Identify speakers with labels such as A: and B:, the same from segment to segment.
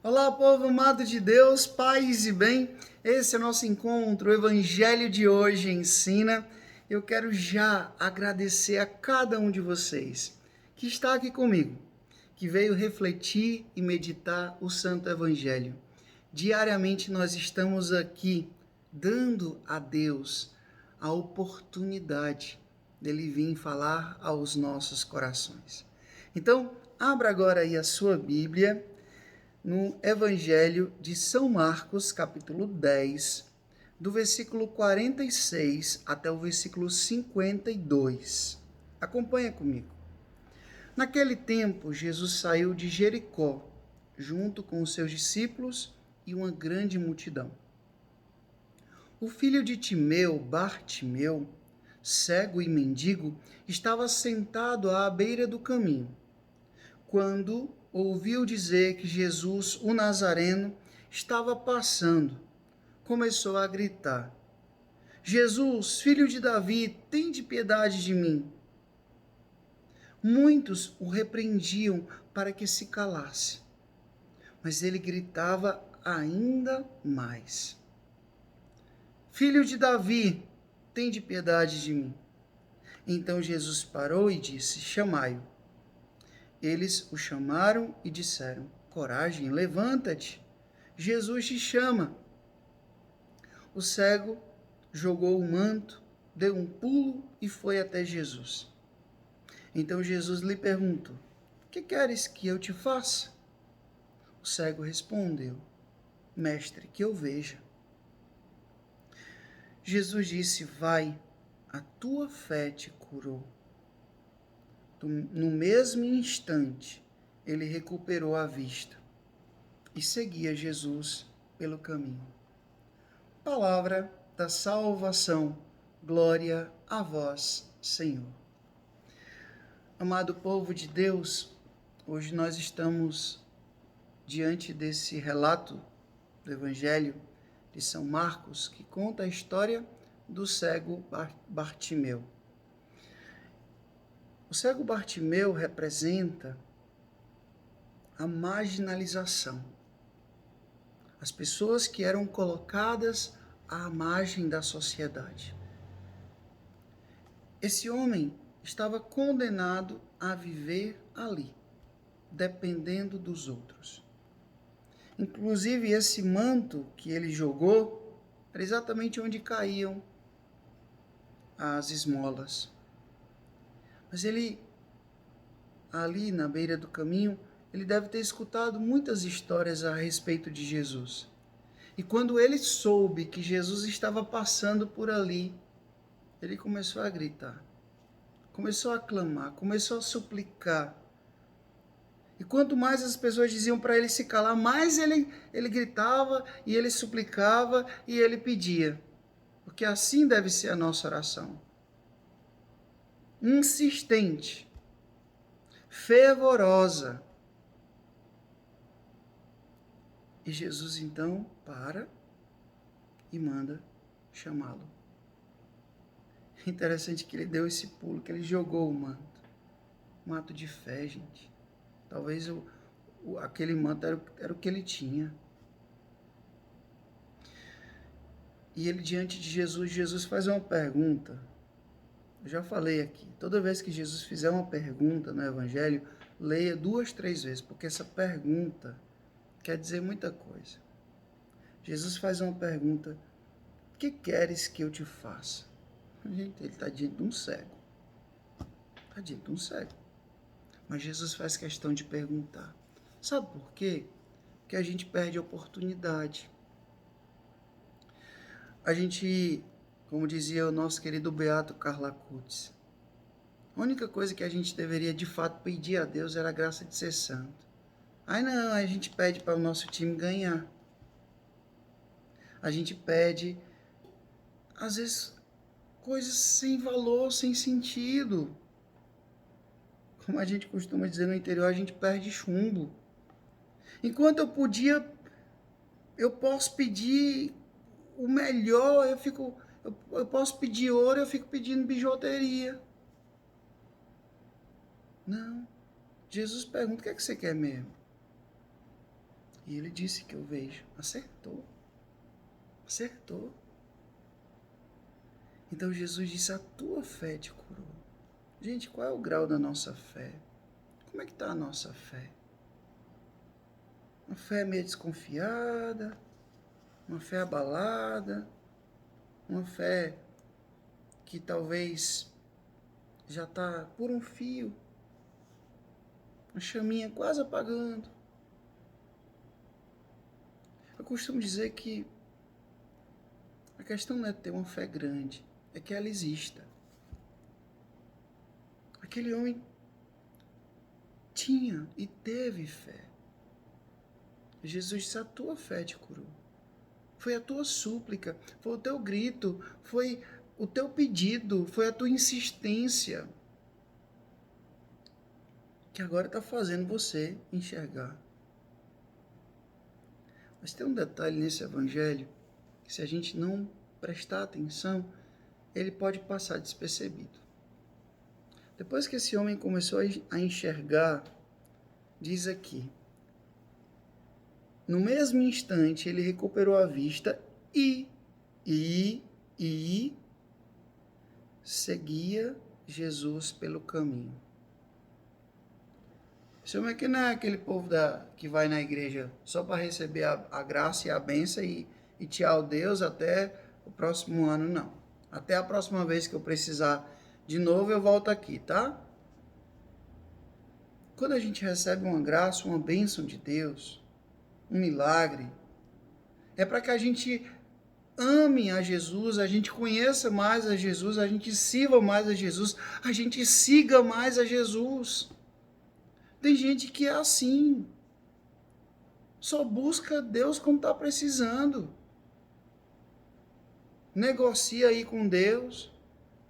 A: Olá, povo amado de Deus, paz e bem. Esse é o nosso encontro, o Evangelho de hoje ensina. Eu quero já agradecer a cada um de vocês que está aqui comigo, que veio refletir e meditar o Santo Evangelho. Diariamente nós estamos aqui dando a Deus a oportunidade dele vir falar aos nossos corações. Então, abra agora aí a sua Bíblia no Evangelho de São Marcos, capítulo 10, do versículo 46 até o versículo 52. Acompanha comigo. Naquele tempo, Jesus saiu de Jericó, junto com os seus discípulos e uma grande multidão. O filho de Timeu, Bartimeu, cego e mendigo, estava sentado à beira do caminho. Quando ouviu dizer que Jesus, o Nazareno, estava passando, começou a gritar: Jesus, filho de Davi, tende piedade de mim. Muitos o repreendiam para que se calasse, mas ele gritava ainda mais: Filho de Davi, tende piedade de mim. Então Jesus parou e disse: Chamai-o. Eles o chamaram e disseram: Coragem, levanta-te, Jesus te chama. O cego jogou o manto, deu um pulo e foi até Jesus. Então Jesus lhe perguntou: Que queres que eu te faça? O cego respondeu: Mestre, que eu veja. Jesus disse: Vai, a tua fé te curou. No mesmo instante, ele recuperou a vista e seguia Jesus pelo caminho. Palavra da salvação, glória a vós, Senhor. Amado povo de Deus, hoje nós estamos diante desse relato do Evangelho de São Marcos, que conta a história do cego Bartimeu. O cego Bartimeu representa a marginalização. As pessoas que eram colocadas à margem da sociedade. Esse homem estava condenado a viver ali, dependendo dos outros. Inclusive, esse manto que ele jogou era exatamente onde caíam as esmolas. Mas ele, ali na beira do caminho, ele deve ter escutado muitas histórias a respeito de Jesus. E quando ele soube que Jesus estava passando por ali, ele começou a gritar, começou a clamar, começou a suplicar. E quanto mais as pessoas diziam para ele se calar, mais ele gritava e ele suplicava e ele pedia. Porque assim deve ser a nossa oração. Insistente, fervorosa. E Jesus então para e manda chamá-lo. Interessante que ele deu esse pulo, que ele jogou o manto. Um ato de fé, gente. Talvez aquele manto era o que ele tinha. E ele, diante de Jesus, Jesus faz uma pergunta. Eu já falei aqui. Toda vez que Jesus fizer uma pergunta no Evangelho, leia 2, 3 vezes, porque essa pergunta quer dizer muita coisa. Jesus faz uma pergunta: que queres que eu te faça? Gente, ele está diante de um cego. Está diante de um cego. Mas Jesus faz questão de perguntar. Sabe por quê? Porque a gente perde a oportunidade. A gente, como dizia o nosso querido Beato Carla Cutz, a única coisa que a gente deveria de fato pedir a Deus era a graça de ser santo. Aí não, a gente pede para o nosso time ganhar. A gente pede, às vezes, coisas sem valor, sem sentido. Como a gente costuma dizer no interior, a gente perde chumbo. Enquanto eu posso pedir o melhor, eu posso pedir ouro, eu fico pedindo bijuteria. Não. Jesus pergunta: o que é que você quer mesmo? E ele disse que eu vejo. Acertou. Acertou. Então Jesus disse, a tua fé te curou. Gente, qual é o grau da nossa fé? Como é que está a nossa fé? Uma fé meio desconfiada, uma fé abalada, uma fé que talvez já está por um fio, uma chaminha quase apagando. Eu costumo dizer que a questão não é ter uma fé grande, é que ela exista. Aquele homem tinha e teve fé. Jesus disse, a tua fé te curou. Foi a tua súplica, foi o teu grito, foi o teu pedido, foi a tua insistência que agora está fazendo você enxergar. Mas tem um detalhe nesse evangelho que, se a gente não prestar atenção, ele pode passar despercebido. Depois que esse homem começou a enxergar, diz aqui, no mesmo instante ele recuperou a vista e seguia Jesus pelo caminho. Esse homem aqui não é aquele povo que vai na igreja só para receber a graça e a bênção e tchau Deus até o próximo ano, não. Até a próxima vez que eu precisar de novo, eu volto aqui, tá? Quando a gente recebe uma graça, uma bênção de Deus, um milagre, é para que a gente ame a Jesus, a gente conheça mais a Jesus, a gente sirva mais a Jesus, a gente siga mais a Jesus. Tem gente que é assim, só busca Deus quando está precisando. Negocia aí com Deus.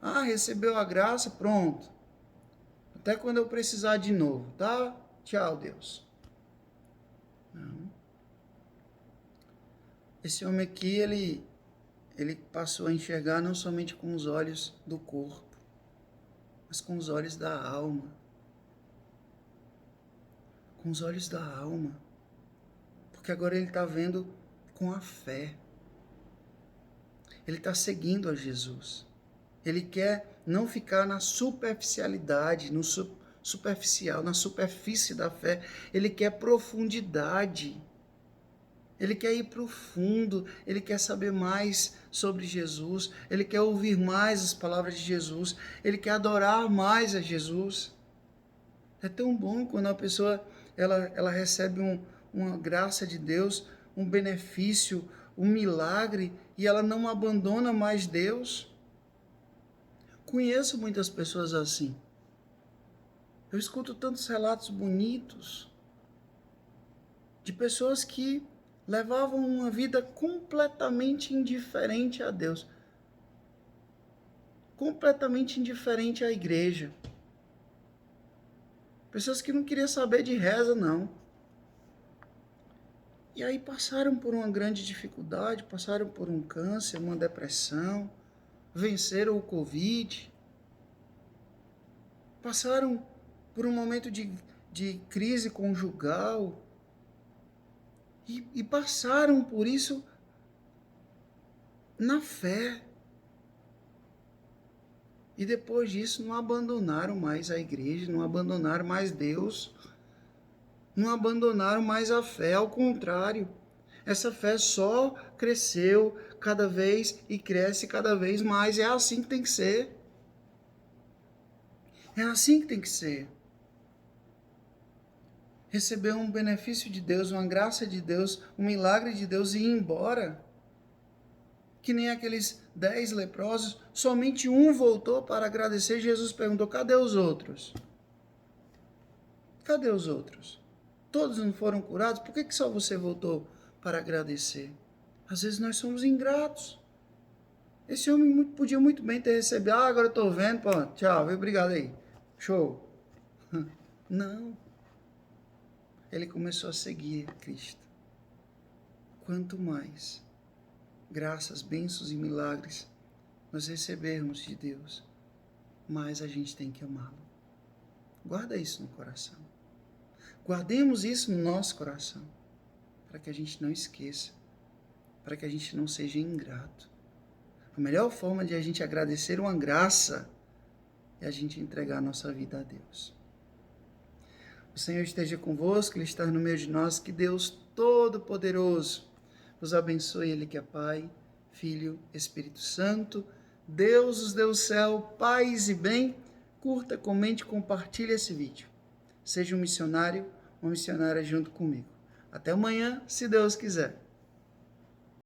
A: Ah, recebeu a graça, pronto. Até quando eu precisar de novo, tá? Tchau, Deus. Não. Esse homem aqui, ele passou a enxergar não somente com os olhos do corpo, mas com os olhos da alma. Com os olhos da alma. Porque agora ele está vendo com a fé. Ele está seguindo a Jesus. Ele quer não ficar na superficialidade, no superficial, na superfície da fé. Ele quer profundidade. Ele quer ir para o fundo. Ele quer saber mais sobre Jesus. Ele quer ouvir mais as palavras de Jesus. Ele quer adorar mais a Jesus. É tão bom quando a pessoa ela recebe uma graça de Deus, um benefício, um milagre, e ela não abandona mais Deus. Conheço muitas pessoas assim. Eu escuto tantos relatos bonitos de pessoas que levavam uma vida completamente indiferente a Deus, completamente indiferente à igreja. Pessoas que não queriam saber de reza, não. E aí passaram por uma grande dificuldade, passaram por um câncer, uma depressão, venceram o Covid, passaram por um momento de crise conjugal e passaram por isso na fé. E depois disso não abandonaram mais a igreja, não abandonaram mais Deus, não abandonaram mais a fé, ao contrário. Essa fé só cresceu cada vez e cresce cada vez mais. É assim que tem que ser. É assim que tem que ser. Receber um benefício de Deus, uma graça de Deus, um milagre de Deus e ir embora. Que nem aqueles 10 leprosos, somente um voltou para agradecer. Jesus perguntou, cadê os outros? Cadê os outros? Todos não foram curados? Por que só você voltou para agradecer? Às vezes nós somos ingratos. Esse homem podia muito bem ter recebido, agora eu estou vendo, pô, tchau, obrigado aí, show. Não. Ele começou a seguir Cristo. Quanto mais graças, bênçãos e milagres nós recebermos de Deus, mais a gente tem que amá-lo. Guarda isso no coração. Guardemos isso no nosso coração. para que a gente não esqueça, para que a gente não seja ingrato. A melhor forma de a gente agradecer uma graça é a gente entregar a nossa vida a Deus. O Senhor esteja convosco, Ele está no meio de nós, que Deus Todo-Poderoso vos abençoe, Ele que é Pai, Filho, Espírito Santo, Deus os deu o céu, paz e bem. Curta, comente, compartilhe esse vídeo. Seja um missionário ou missionária junto comigo. Até amanhã, se Deus quiser.